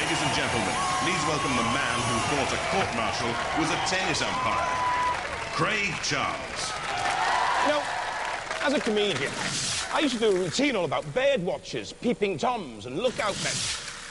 Ladies and gentlemen, please welcome the man who thought a court-martial was a tennis umpire, Craig Charles. You know, as a comedian, I used to do a routine all about bird watchers, peeping toms and lookout men.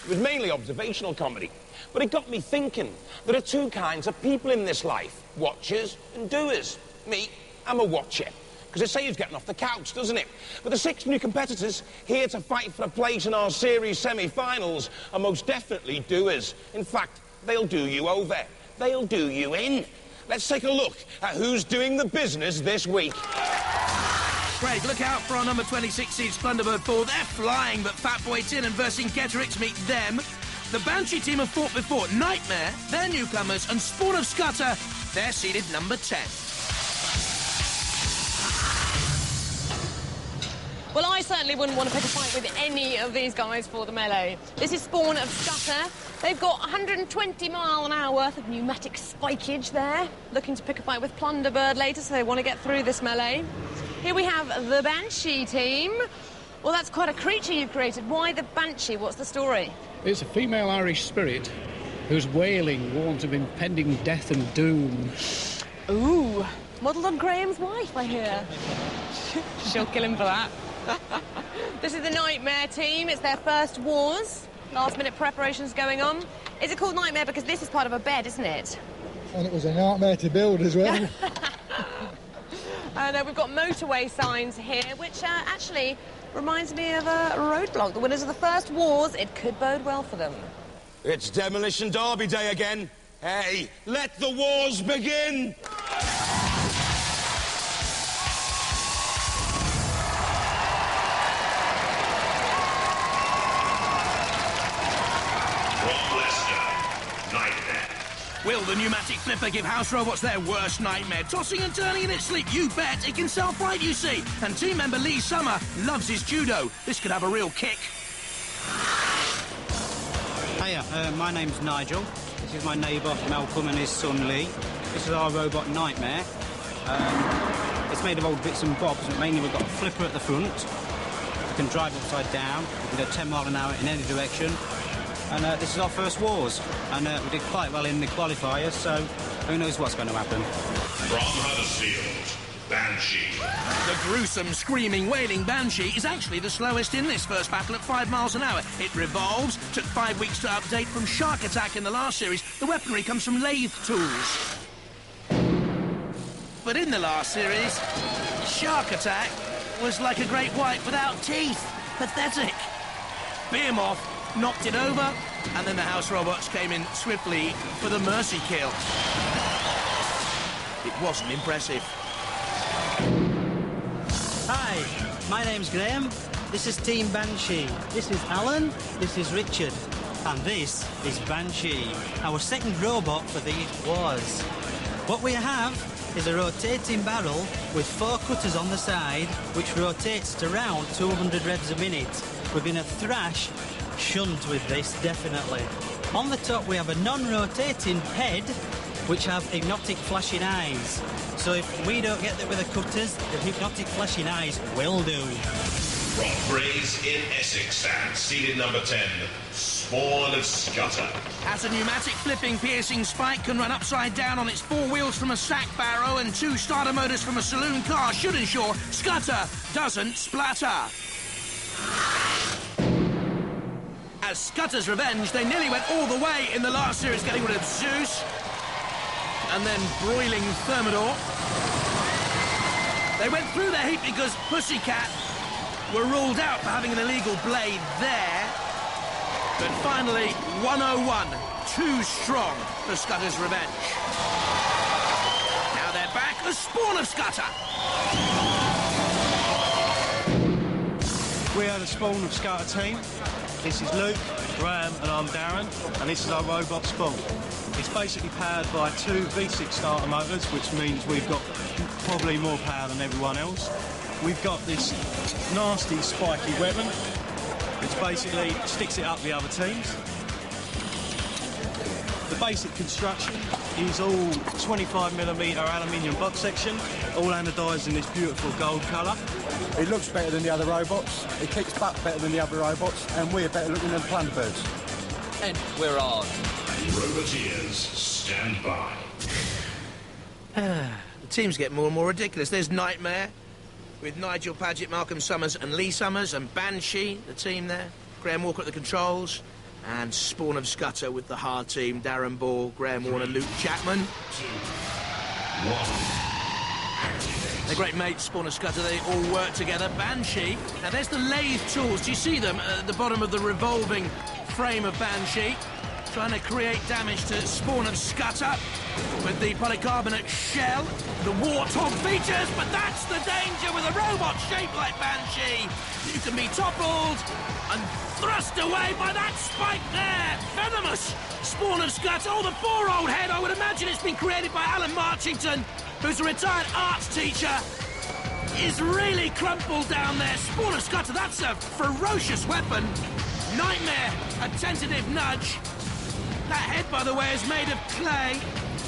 It was mainly observational comedy. But it got me thinking, there are two kinds of people in this life, watchers and doers. Me, I'm a watcher, because it saves getting off the couch, doesn't it? But the 6 new competitors here to fight for a place in our series semi-finals are most definitely doers. In fact, they'll do you over. They'll do you in. Let's take a look at who's doing the business this week. Craig, look out for our number 26 seeds, Plunderbird 4. They're flying, but Fatboy Tin and Vercingetorix meet them. The Banshee team have fought before. Knightmare, they're newcomers, and Spawn Of Scutter, they're seeded number 10. Well, I certainly wouldn't want to pick a fight with any of these guys for the melee. This is Spawn Of Scutter. They've got 120-mile-an-hour worth of pneumatic spikage there, looking to pick a fight with Plunderbird later, so they want to get through this melee. Here we have the Banshee team. Well, that's quite a creature you've created. Why the Banshee? What's the story? It's a female Irish spirit who's wailing, warns of impending death and doom. Ooh, modelled on Graham's wife, I hear. She'll kill him for that. This is the Knightmare team. It's their first wars. Last-minute preparations going on. Is it called Knightmare because this is part of a bed, isn't it? And it was a nightmare to build as well. And we've got motorway signs here, which actually reminds me of a roadblock. The winners of the first wars, it could bode well for them. It's Demolition Derby Day again. Hey, let the wars begin! Will the pneumatic flipper give house robots their worst nightmare? Tossing and turning in its sleep, you bet. It can self-right, you see. And team member Lee Summer loves his judo. This could have a real kick. Hiya, my name's Nigel. This is my neighbour Malcolm and his son Lee. This is our robot Knightmare. It's made of old bits and bobs, but mainly we've got a flipper at the front. We can drive upside down. We can go 10 miles an hour in any direction. And this is our first wars, and we did quite well in the qualifiers, so who knows what's going to happen. From Huddersfield, Banshee. The gruesome, screaming, wailing Banshee is actually the slowest in this first battle at 5 miles an hour. It revolves, took 5 weeks to update from Shark Attack in the last series. The weaponry comes from lathe tools. But in the last series, Shark Attack was like a great white without teeth. Pathetic. Behemoth knocked it over, and then the house robots came in swiftly for the mercy kill. It wasn't impressive. Hi, my name's Graham. This is Team Banshee. This is Alan. This is Richard. And this is Banshee, our second robot for these wars. What we have is a rotating barrel with 4 cutters on the side, which rotates at around 200 revs a minute. We're going to thrash shunt with this, definitely. On the top we have a non-rotating head which have hypnotic flashing eyes. So if we don't get there with the cutters, the hypnotic flashing eyes will do. From Braes in Essex and seeded number 10, Spawn Of Scutter. As a pneumatic flipping piercing spike can run upside down on its 4 wheels from a sack barrow and 2 starter motors from a saloon car should ensure Scutter doesn't splatter. As Scutter's revenge, they nearly went all the way in the last series, getting rid of Zeus and then broiling Thermidor. They went through their heat because Pussycat were ruled out for having an illegal blade there. But finally, 101, too strong for Scutter's revenge. Now they're back as Spawn Of Scutter. We are the Spawn Of Scutter team. This is Luke, Graham and I'm Darren, and this is our robot Spawn. It's basically powered by 2 V6 starter motors, which means we've got probably more power than everyone else. We've got this nasty spiky weapon, which basically sticks it up the other teams. The basic construction is all 25mm aluminium box section, all anodised in this beautiful gold colour. It looks better than the other robots, it kicks butt better than the other robots, and we're better looking than Plunderbirds. and we're on. Roboteers, stand by. The teams get more and more ridiculous. There's Knightmare, with Nigel Paget, Malcolm Summers and Lee Summers, and Banshee, the team there. Graham Walker at the controls. And Spawn of Scutter with the hard team. Darren Ball, Graham Warner, Luke Chapman. 2, 1. They're great mates, Spawn of Scutter. They all work together. Banshee. Now, there's the lathe tools. Do you see them at the bottom of the revolving frame of Banshee? Trying to create damage to Spawn of Scutter with the polycarbonate shell, the warthog features, but that's the danger with a robot shaped like Banshee. You can be toppled and thrust away by that spike there. Venomous Spawn of Scutter. Oh, the four-old head. I would imagine it's been created by Alan Marchington, who's a retired arts teacher. Is really crumpled down there. Spawn of Scutter, that's a ferocious weapon. Knightmare, a tentative nudge. That head, by the way, is made of clay.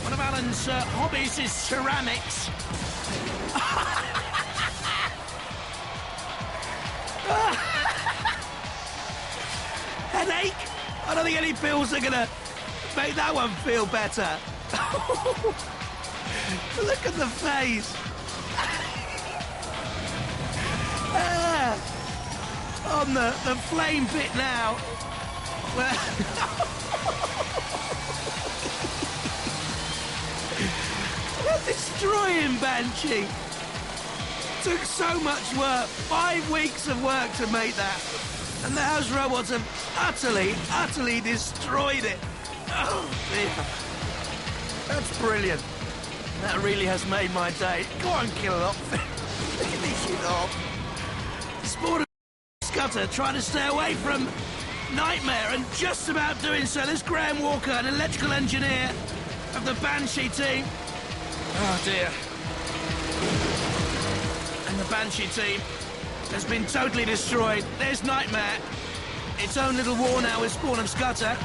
One of Alan's hobbies is ceramics. Headache? I don't think any pills are gonna make that one feel better. Look at the face. On the flame bit now. They're destroying Banshee. Took so much work, 5 weeks of work to make that. And the house robots have utterly destroyed it. Oh, dear. That's brilliant. That really has made my day. Go on, kill it off. Look at this shit off. Spawn of Scutter trying to stay away from Knightmare, and just about doing so. There's Graham Walker, an electrical engineer of the Banshee team. Oh, dear. And the Banshee team has been totally destroyed. There's Knightmare. Its own little war now with Spawn of Scutter.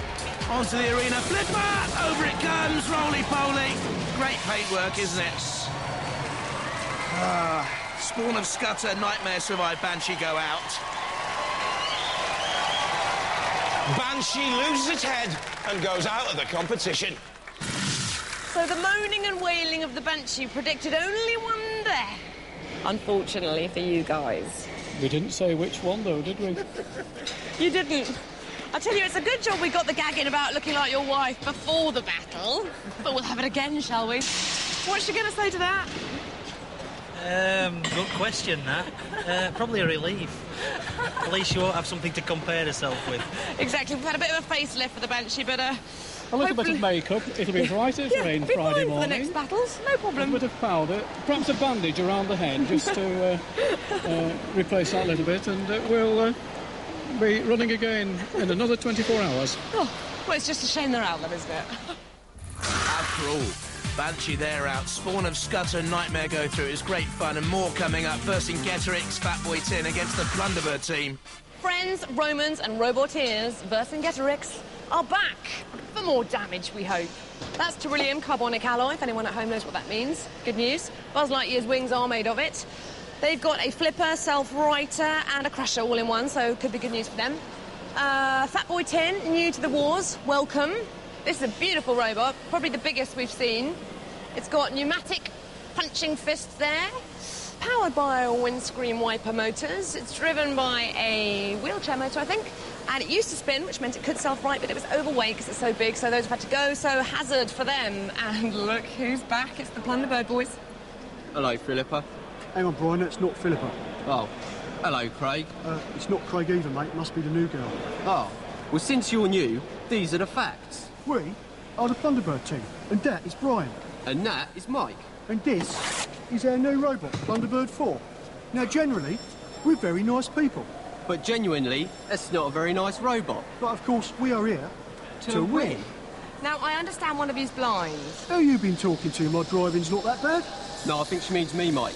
Onto the arena. Phillipa! Over it comes. Roly-poly. Great paintwork, isn't it? Spawn of Scutter, Knightmare survive. Banshee go out. Banshee loses its head and goes out of the competition. So the moaning and wailing of the Banshee predicted only one death. Unfortunately for you guys. We didn't say which one, though, did we? You didn't. I tell you, it's a good job we got the gagging about looking like your wife before the battle. But we'll have it again, shall we? What's she going to say to that? Good question, that. Probably a relief. At least you won't have something to compare herself with. Exactly. We've had a bit of a facelift for the Banshee, but a little bit of makeup. It'll be bright as rain Friday morning. For the next battles, no problem. A bit of powder, perhaps a bandage around the head, just to replace that a little bit, and we'll be running again in another 24 hours. Oh, well, it's just a shame they're out, then, isn't it? After all, Banshee they're out. Spawn of Scutter and Knightmare go through. It's great fun, and more coming up. Vercingetorix, Fatboy Tin against the Plunderbird team. Friends, Romans and Roboteers, Vercingetorix are back for more damage, we hope. That's Beryllium carbonic alloy, if anyone at home knows what that means. Good news. Buzz Lightyear's wings are made of it. They've got a flipper, self-righter and a crusher all in one, so could be good news for them. Fatboy Tin, new to the wars, welcome. This is a beautiful robot, probably the biggest we've seen. It's got pneumatic punching fists there, powered by windscreen wiper motors. It's driven by a wheelchair motor, I think. And it used to spin, which meant it could self-right, but it was overweight because it's so big, so those have had to go, so hazard for them. And look who's back, it's the Plunderbird boys. Hello, Phillipa. Hang on, Brian, that's not Phillipa. Oh, hello, Craig. It's not Craig either, mate. It must be the new girl. Oh, well, since you're new, these are the facts. We are the Plunderbird team, and that is Brian. And that is Mike. And this is our new robot, Plunderbird 4. Now, generally, we're very nice people. But genuinely, that's not a very nice robot. But, of course, we are here to win. Now, I understand one of you's blind. Who you been talking to? My driving's not that bad. No, I think she means me, Mike.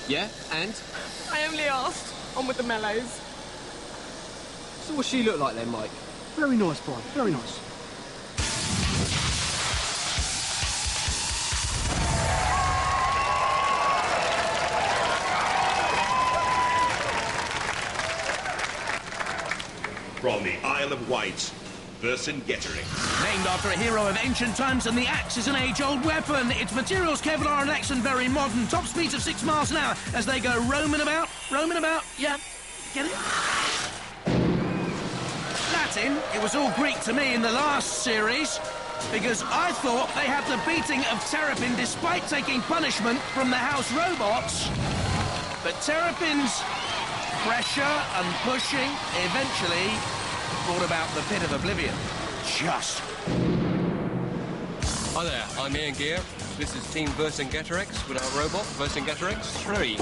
Yeah, and? I only asked. On with the mellows. So what's she look like then, Mike? Very nice, Brian. Very nice. From the Isle of Wight, Vercingetorix. Named after a hero of ancient times, and the axe is an age-old weapon. Its materials Kevlar and X and very modern. Top speeds of 6 miles an hour as they go roaming about. Yeah, get it? Latin, it was all Greek to me in the last series, because I thought they had the beating of Terrapin despite taking punishment from the House Robots. But Terrapin's pressure and pushing eventually brought about the pit of oblivion. Just. Hi there, I'm Ian Gear. This is Team Vercingetorix with our robot, Vercingetorix 3.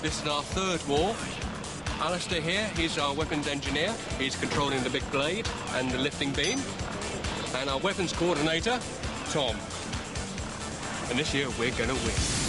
This is our third war. Alistair here, he's our weapons engineer. He's controlling the big blade and the lifting beam. And our weapons coordinator, Tom. And this year we're gonna win.